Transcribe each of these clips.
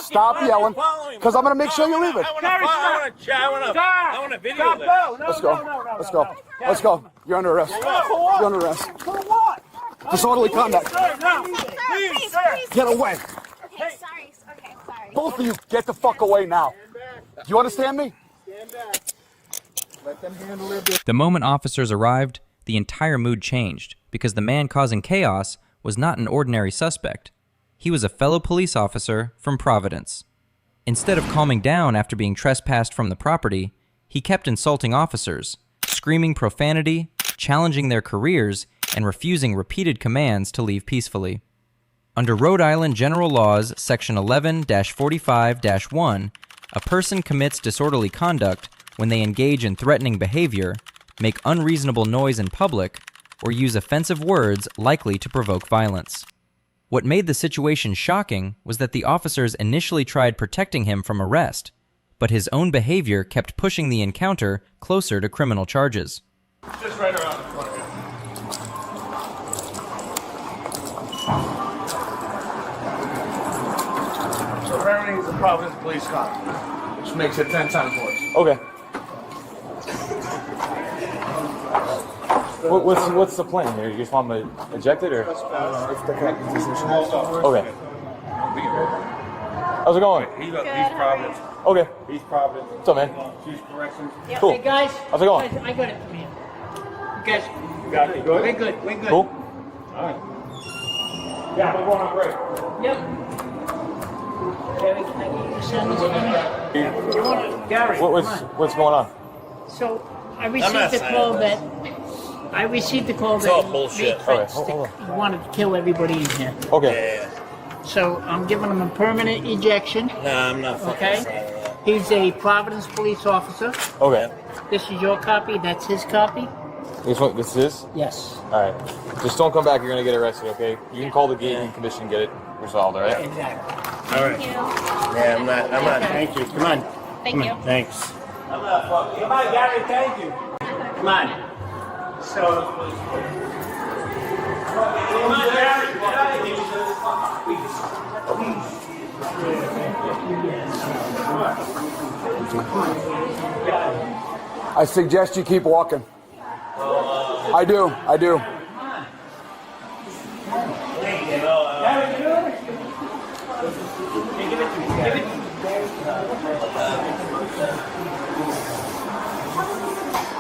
Stop yelling, because I'm going to make sure you leave it. I want to video this. Let's go. Let's go. Let's go. You're under arrest. You're under arrest. For what? Disorderly conduct. Please, sir. Get away. Okay, sorry. Okay, sorry. Both of you, get the fuck away now. Do you understand me? Stand back. Let them handle it. The moment officers arrived, the entire mood changed because the man causing chaos was not an ordinary suspect. He was a fellow police officer from Providence. Instead of calming down after being trespassed from the property, he kept insulting officers, screaming profanity, challenging their careers, and refusing repeated commands to leave peacefully. Under Rhode Island General Laws, Section 11-45-1, a person commits disorderly conduct when they engage in threatening behavior, make unreasonable noise in public, or use offensive words likely to provoke violence. What made the situation shocking was that the officers initially tried protecting him from arrest, but his own behavior kept pushing the encounter closer to criminal charges. Just right around the corner. So Remington is a Providence police cop, which makes it 10 times worse. Okay. What's the plan here? You just want him to eject it, or? It's the correct decision. Okay. How's it going? He's Providence. Okay. He's Providence. What's up, man? She's corrections. Yeah, Cool. Hey guys. How's it going? Guys, I got it from here. You guys, You got it good? we're good. We're good. Cool. All right. Yeah, we're going on break. Yep. Gary, can I get you send this? Gary, What's going on? so I received the call that It's all bullshit. made threats Okay, hold he wanted to kill everybody in here. Okay. Yeah. So I'm giving him a permanent ejection. No, I'm not fucking Okay. side of that. He's a Providence police officer. Okay. This is your copy. That's his copy. This is? Yes. All right. Just don't come back. You're gonna get arrested. Okay. You can call the gaming commission and get it resolved. All right. Exactly. All right. Yeah, I'm not. Thank you. Come on. Thank you. Thanks. I'm not fucking. Come on, Gary, thank you. Come on. So. Come on, Gary. Get out of here. I suggest you keep walking. I do.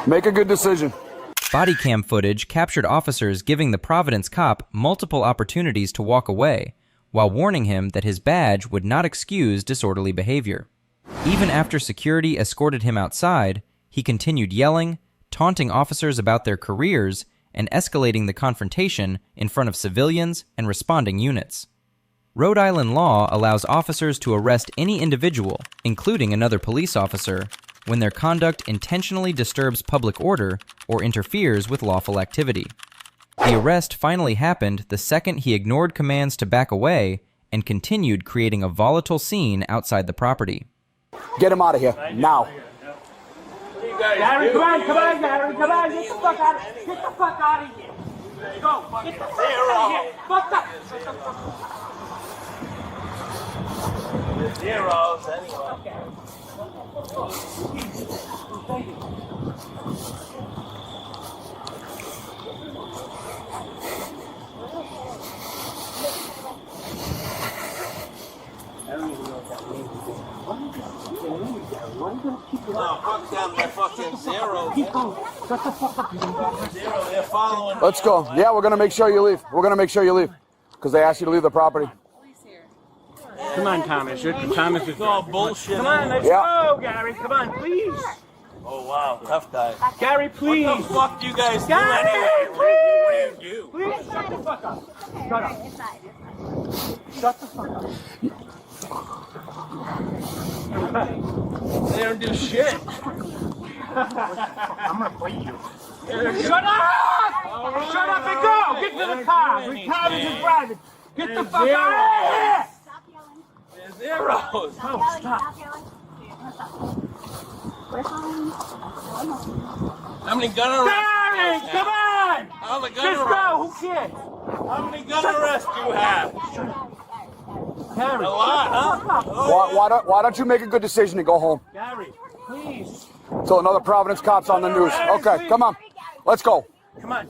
Make a good decision. Body cam footage captured officers giving the Providence cop multiple opportunities to walk away, while warning him that his badge would not excuse disorderly behavior. Even after security escorted him outside, he continued yelling, taunting officers about their careers, and escalating the confrontation in front of civilians and responding units. Rhode Island law allows officers to arrest any individual, including another police officer, when their conduct intentionally disturbs public order or interferes with lawful activity. The arrest finally happened the second he ignored commands to back away and continued creating a volatile scene outside the property. Get him out of here now. Gary, come on, Gary, come on, get the fuck out of here. Get the fuck out of here. Go, get the fuck out of here. Fuck up. Zeros, anyway. Fuck them, they're fucking zeros. Zero, they're following. Let's go. Yeah, we're gonna make sure you leave. Because they asked you to leave the property. Come on, Thomas. Thomas is all bullshit. Come on, let's go, Gary. Come on, please. Oh, wow, tough guy. Gary, please. What the fuck do you guys do Gary, anyway? please. What do you do? Please, shut the fuck up. Shut up. Shut the fuck up. They don't do shit. I'm gonna bite you. Shut up! Right. Shut up and go! Get to the car! The car is driving. Get the fuck out of here! Stop yelling. They're zeros. Stop yelling. We're fine. How many gun arrests? Gary, come on! How many gun Just arrests? go, who cares? How many gun arrests do you have? Gary, Why don't you make a good decision and go home? Gary, please. Till another Providence cop's on the news. Okay, come on. Let's go. Come on.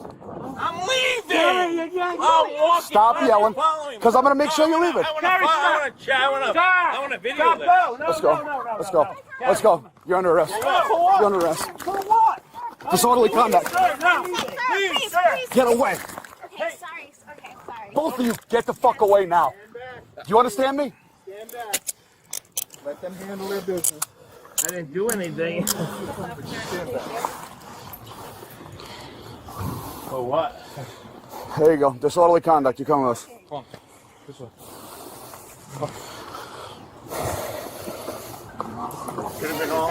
I'm leaving. Gary, you're I'm walking. Stop yelling, Follow me. because I'm going to make sure you leave it. Gary, I want to video Stop, this. no, Let's go. Let's go. Let's go. You're under arrest. You're under arrest. For what? Disorderly conduct. Sir, no. Please, Get away. Okay, sorry. Okay, sorry. Both of you, get the fuck away now. Do you understand me? Stand back. Let them handle their business. I didn't do anything. For what? There you go. Disorderly conduct. You're coming with us. Come on. This way. Could have been all.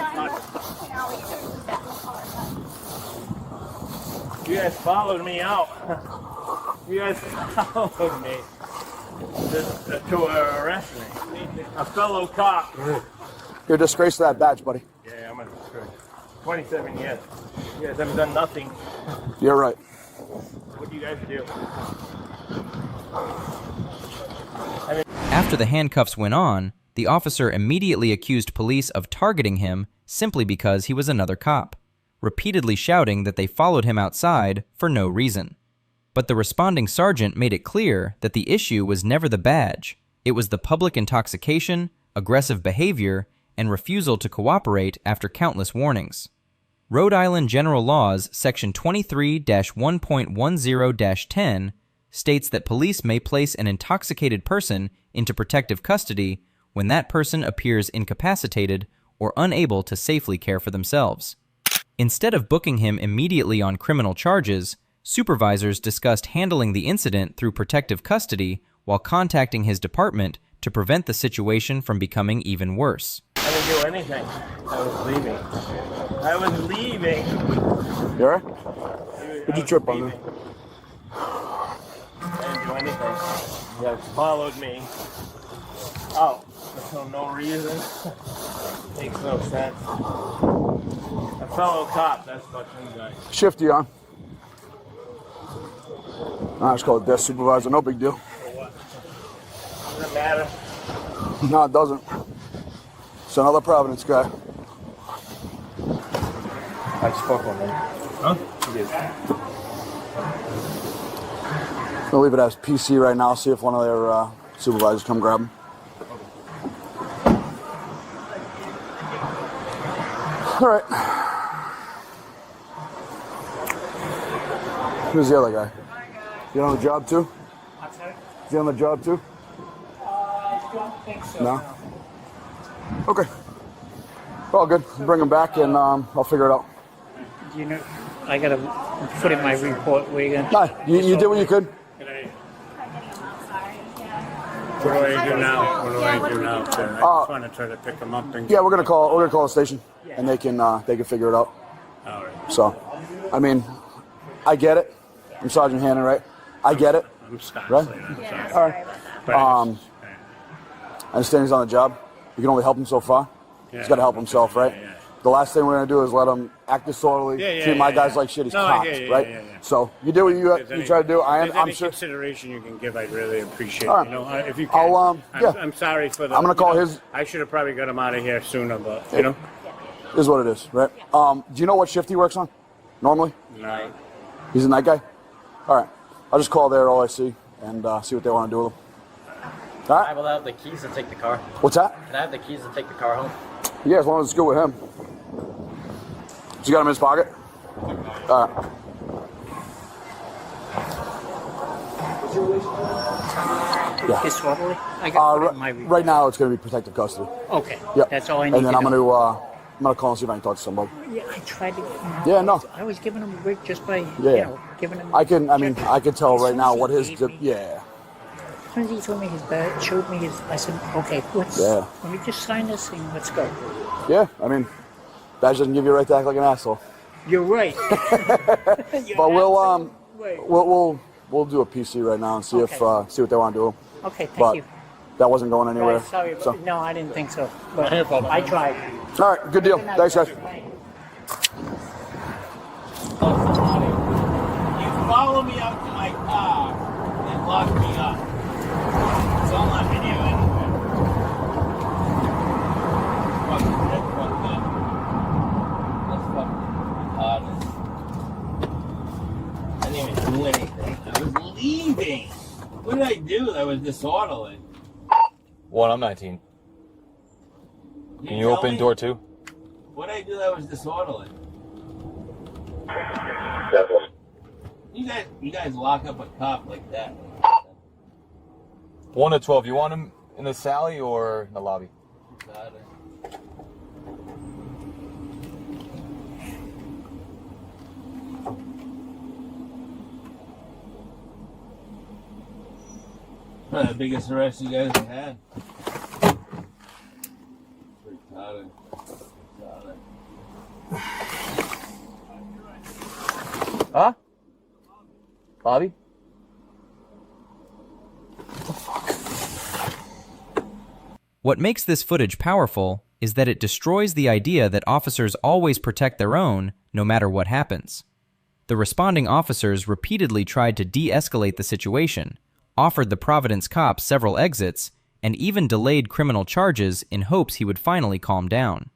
You guys followed me out. You guys followed me to arrest me. A fellow cop. You're a disgrace to that badge, buddy. Yeah, I'm a disgrace. 27 years. You guys haven't done nothing. You're right. What do you guys do? After the handcuffs went on, the officer immediately accused police of targeting him simply because he was another cop, repeatedly shouting that they followed him outside for no reason. But the responding sergeant made it clear that the issue was never the badge. It was the public intoxication, aggressive behavior, and refusal to cooperate after countless warnings. Rhode Island General Laws Section 23-1.10-10 states that police may place an intoxicated person into protective custody when that person appears incapacitated or unable to safely care for themselves. Instead of booking him immediately on criminal charges, supervisors discussed handling the incident through protective custody while contacting his department to prevent the situation from becoming even worse. I didn't do anything. I was leaving. You alright? What'd you trip on there? I didn't do anything. You guys followed me out for no reason. Makes no sense. A fellow cop, that's fucking guy. Shift you on. I just call it desk supervisor. No big deal. Doesn't matter. No, it doesn't. It's another Providence guy. I spoke with him. Huh? He did. I'll leave it as PC right now. See if one of their supervisors come grab him. All right. Who's the other guy? You on the job too? Is he on the job too? I don't think so. No? Okay. Well, good. Bring him back and I'll figure it out. You know, I gotta put in my report where you're gonna. No, you did what you could. What do I do now? What do I do now? I just want to try to pick them up and. Yeah, we're gonna call the station, and they can figure it out. All right. So, I mean, I get it. I'm Sergeant Hannon, right? I get it. I'm Scott. Right? Slater, I'm Yeah, sorry. All right. But I I understand he's on the job. You can only help him so far. He's got to help himself, right? Yeah. The last thing we're gonna do is let him act disorderly, treat my guys like shit. He's cops, right? Yeah. So you do what you try to do. If there's I'm any sure. consideration you can give, I'd really appreciate. All right. You know, if you can. I'm sorry for the. I'm gonna call his. I should have probably got him out of here sooner, but you know. Is what it is, right? Do you know what shift he works on? Normally? No. He's a night guy? All right. I'll just call their OIC and see what they want to do with him. All I right. will have the keys to take the car. What's that? Can I have the keys to take the car home? Yeah, as long as it's good with him. So you got him in his pocket? All right. Yeah. Disorderly? I got put in my report. Right now, it's going to be protective custody. Okay. Yep. That's all I need And then to I'm know. going to call and see if I can talk to somebody. Yeah, I tried to. Yeah, no. I was giving him a break just by, Yeah. giving him. I can tell right now what his. As soon as he told me his badge, showed me his. I said, okay, let me just sign this thing. Let's go. Yeah, I mean, badge doesn't give you a right to act like an asshole. You're right. But we'll do a PC right now and see if see what they want to do. Okay, thank But you. that wasn't going anywhere. Right, sorry, so. no, I didn't think so. But I tried. All right, good deal. Thanks, guys. You follow me out to my car and lock me up. Don't let me do anything. was disorderly. What? I'm 19. Can you tell open me? door 2? What did I do that was disorderly? You guys lock up a cop like that. 1 to 12. You want him in the Sally or in the lobby? Got it. Probably the biggest arrest you guys have had. Retarded. Huh? Lobby? What makes this footage powerful is that it destroys the idea that officers always protect their own, no matter what happens. The responding officers repeatedly tried to de-escalate the situation, offered the Providence cop several exits, and even delayed criminal charges in hopes he would finally calm down.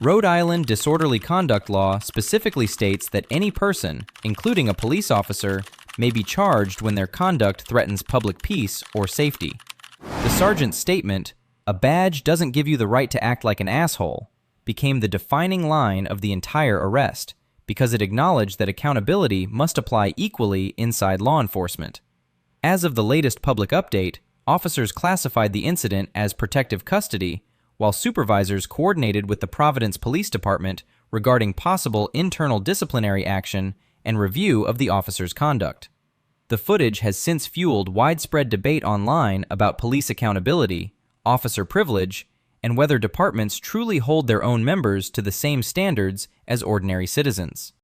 Rhode Island disorderly conduct law specifically states that any person, including a police officer, may be charged when their conduct threatens public peace or safety. The sergeant's statement, "A badge doesn't give you the right to act like an asshole," became the defining line of the entire arrest, because it acknowledged that accountability must apply equally inside law enforcement. As of the latest public update, officers classified the incident as protective custody, while supervisors coordinated with the Providence Police Department regarding possible internal disciplinary action and review of the officer's conduct. The footage has since fueled widespread debate online about police accountability, officer privilege, and whether departments truly hold their own members to the same standards as ordinary citizens.